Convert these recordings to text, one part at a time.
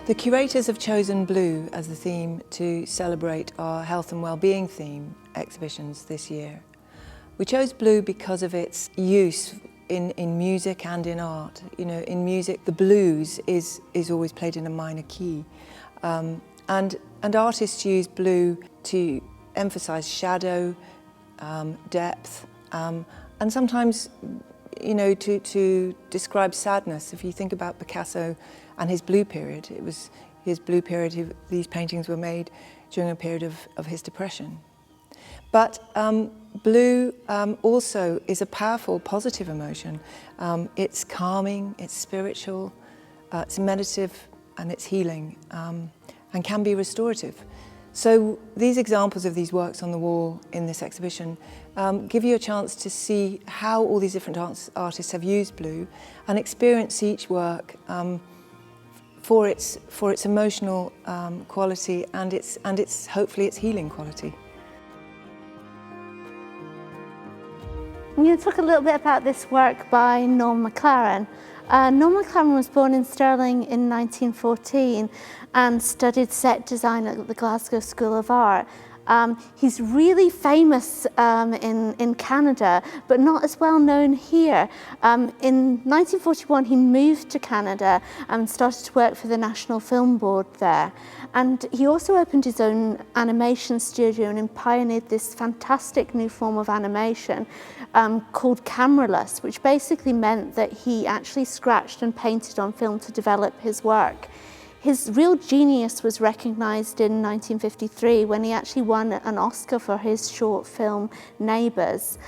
The curators have chosen blue as the theme to celebrate our health and well-being theme exhibitions this year. We chose blue because of its use in music and in art. You know, in music, the blues is always played in a minor key. And artists use blue to emphasize shadow, depth, and sometimes, you know, to describe sadness. If you think about Picasso and his blue period, it was his blue period, these paintings were made during a period of his depression. But blue also is a powerful, positive emotion. It's calming, it's spiritual, it's meditative, and it's healing, and can be restorative. So these examples of these works on the wall in this exhibition give you a chance to see how all these different artists have used blue and experience each work for its emotional quality and its hopefully its healing quality. I'm going to talk a little bit about this work by Norman McLaren. Norman McLaren was born in Stirling in 1914 and studied set design at the Glasgow School of Art. He's really famous in Canada, but not as well known here. In 1941, he moved to Canada and started to work for the National Film Board there. And he also opened his own animation studio and pioneered this fantastic new form of animation called cameraless, which basically meant that he actually scratched and painted on film to develop his work. His real genius was recognised in 1953 when he actually won an Oscar for his short film Neighbours.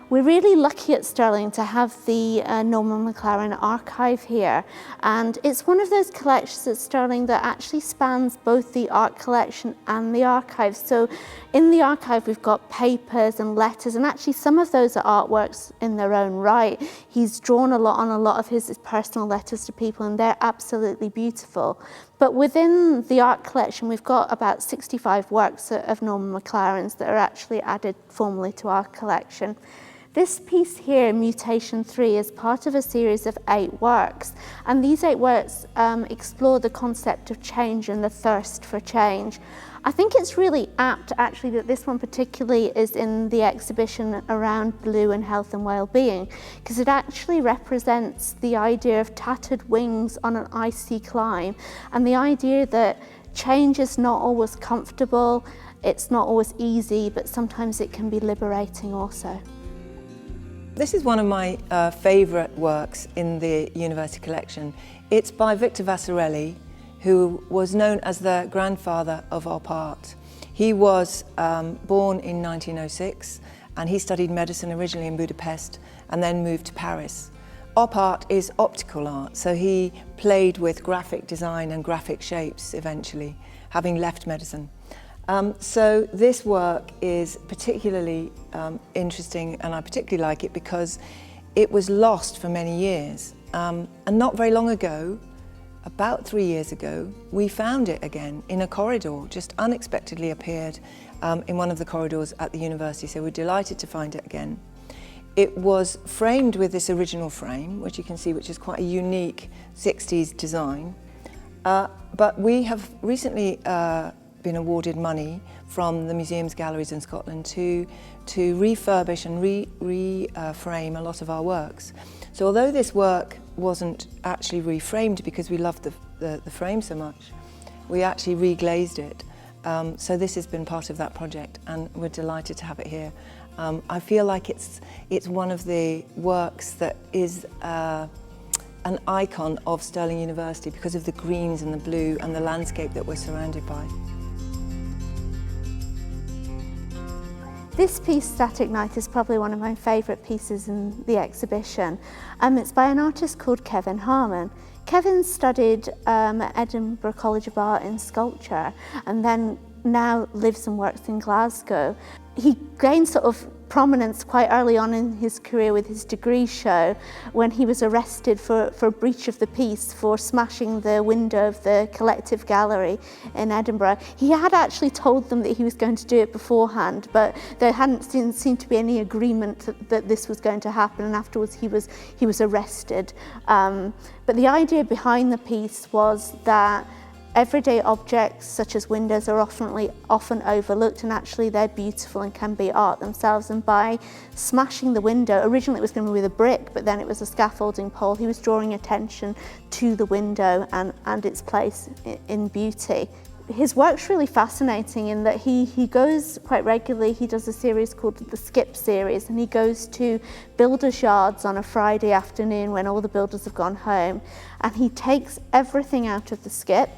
We're really lucky at Stirling to have the Norman McLaren archive here, and it's one of those collections at Stirling that actually spans both the art collection and the archive. So in the archive we've got papers and letters, and actually some of those are artworks in their own right. He's drawn a lot of his personal letters to people, and they're absolutely beautiful. But within the art collection we've got about 65 works of Norman McLaren's that are actually added formally to our collection. This piece here, Mutation 3, is part of a series of 8 works, and these 8 works explore the concept of change and the thirst for change. I think it's really apt actually that this one particularly is in the exhibition around blue and health and well-being, because it actually represents the idea of tattered wings on an icy climb, and the idea that change is not always comfortable, it's not always easy, but sometimes it can be liberating also. This is one of my favourite works in the university collection. It's by Victor Vassarelli, who was known as the grandfather of op art. He was born in 1906, and he studied medicine originally in Budapest and then moved to Paris. Op art is optical art, so he played with graphic design and graphic shapes eventually, having left medicine. So this work is particularly interesting, and I particularly like it because it was lost for many years. And not very long ago, about 3 years ago, we found it again in a corridor, just unexpectedly appeared in one of the corridors at the university, so we're delighted to find it again. It was framed with this original frame, which you can see, which is quite a unique 60s design. But we have recently been awarded money from the museums, galleries in Scotland to refurbish and reframe a lot of our works. So although this work wasn't actually reframed because we loved the frame so much, we actually reglazed it. So this has been part of that project, and we're delighted to have it here. I feel like it's one of the works that is an icon of Stirling University because of the greens and the blue and the landscape that we're surrounded by. This piece, Static Night, is probably one of my favourite pieces in the exhibition. It's by an artist called Kevin Harmon. Kevin studied at Edinburgh College of Art in sculpture and then now lives and works in Glasgow. He gained sort of prominence quite early on in his career with his degree show when he was arrested for breach of the peace for smashing the window of the Collective Gallery in Edinburgh. He had actually told them that he was going to do it beforehand, but there hadn't seemed to be any agreement that this was going to happen, and afterwards he was arrested. But the idea behind the piece was that everyday objects such as windows are often overlooked, and actually they're beautiful and can be art themselves. And by smashing the window, originally it was going to be with a brick, but then it was a scaffolding pole, he was drawing attention to the window and its place in beauty. His work's really fascinating in that he goes quite regularly, he does a series called the Skip series, and he goes to builders' yards on a Friday afternoon when all the builders have gone home, and he takes everything out of the skip.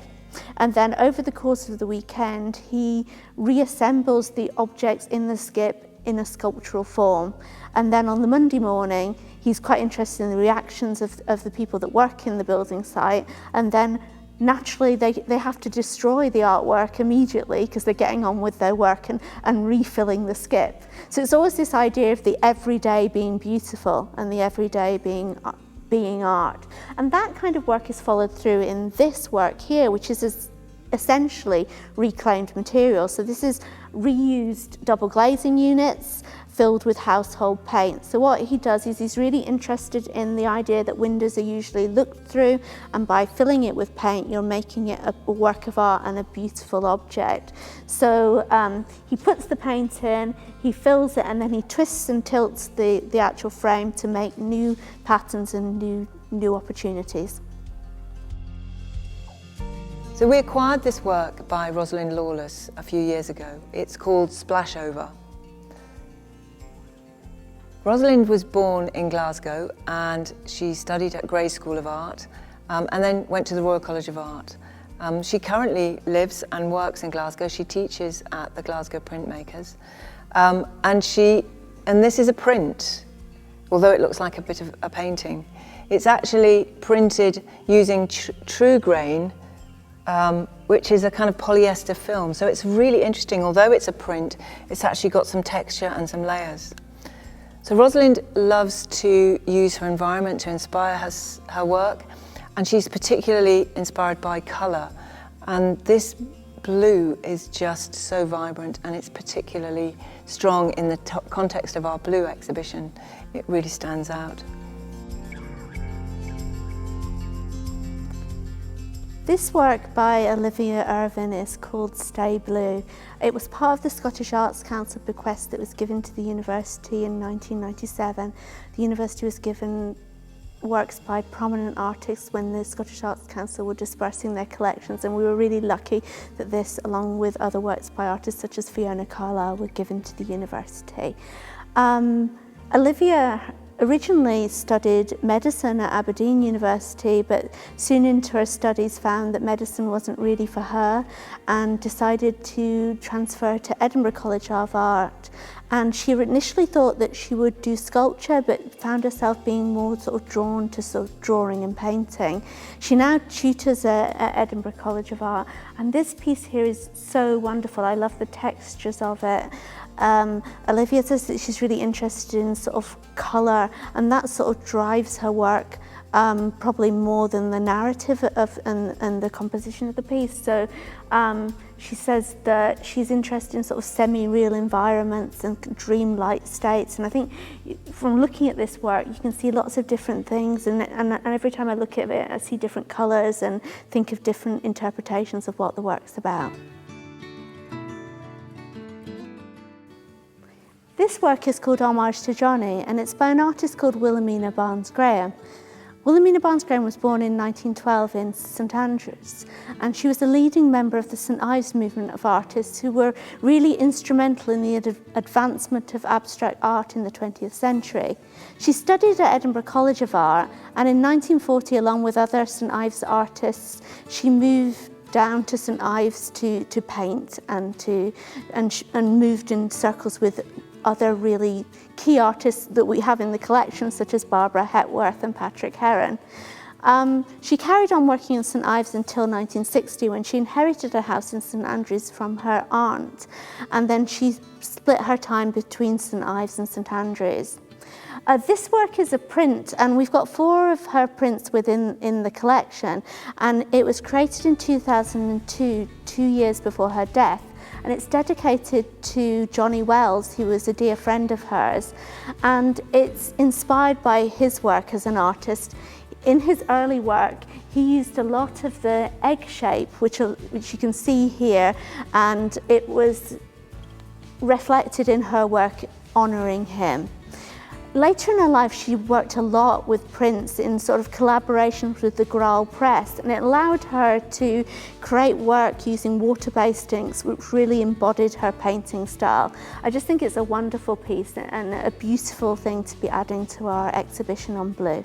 And then over the course of the weekend, he reassembles the objects in the skip in a sculptural form. And then on the Monday morning, he's quite interested in the reactions of the people that work in the building site. And then naturally, they have to destroy the artwork immediately because they're getting on with their work and refilling the skip. So it's always this idea of the everyday being beautiful and the everyday being art. And that kind of work is followed through in this work here, which is essentially reclaimed material. So this is reused double glazing units filled with household paint. So what he does is he's really interested in the idea that windows are usually looked through, and by filling it with paint, you're making it a work of art and a beautiful object. So he puts the paint in, he fills it, and then he twists and tilts the actual frame to make new patterns and new opportunities. So we acquired this work by Rosalind Lawless a few years ago. It's called Splashover. Rosalind was born in Glasgow and she studied at Gray's School of Art and then went to the Royal College of Art. She currently lives and works in Glasgow. She teaches at the Glasgow Printmakers. And this is a print, although it looks like a bit of a painting. It's actually printed using true grain, which is a kind of polyester film. So it's really interesting. Although it's a print, it's actually got some texture and some layers. So Rosalind loves to use her environment to inspire her work, and she's particularly inspired by colour. And this blue is just so vibrant, and it's particularly strong in the context of our blue exhibition. It really stands out. This work by Olivia Irvin is called Stay Blue. It was part of the Scottish Arts Council bequest that was given to the university in 1997. The university was given works by prominent artists when the Scottish Arts Council were dispersing their collections, and we were really lucky that this, along with other works by artists such as Fiona Carlyle, were given to the university. Olivia originally studied medicine at Aberdeen University, but soon into her studies found that medicine wasn't really for her and decided to transfer to Edinburgh College of Art. And she initially thought that she would do sculpture, but found herself being more sort of drawn to sort of drawing and painting. She now tutors at Edinburgh College of Art, and this piece here is so wonderful. I love the textures of it. Olivia says that she's really interested in sort of colour, and that sort of drives her work probably more than the narrative and the composition of the piece. So she says that she's interested in sort of semi-real environments and dreamlike states, and I think from looking at this work you can see lots of different things, and every time I look at it I see different colours and think of different interpretations of what the work's about. This work is called Homage to Johnny, and it's by an artist called Wilhelmina Barnes. Wilhelmina Barnes was born in 1912 in St Andrews, and she was a leading member of the St Ives movement of artists who were really instrumental in the advancement of abstract art in the 20th century. She studied at Edinburgh College of Art, and in 1940, along with other St Ives artists, she moved down to St Ives to paint and moved in circles with other really key artists that we have in the collection, such as Barbara Hepworth and Patrick Heron. She carried on working in St Ives until 1960 when she inherited a house in St Andrews from her aunt, and then she split her time between St Ives and St Andrews. This work is a print, and we've got 4 of her prints in the collection, and it was created in 2002, 2 years before her death, and it's dedicated to Johnny Wells, who was a dear friend of hers, and it's inspired by his work as an artist. In his early work, he used a lot of the egg shape, which you can see here, and it was reflected in her work honouring him. Later in her life, she worked a lot with prints in sort of collaborations with the Graal Press, and it allowed her to create work using water-based inks, which really embodied her painting style. I just think it's a wonderful piece and a beautiful thing to be adding to our exhibition on blue.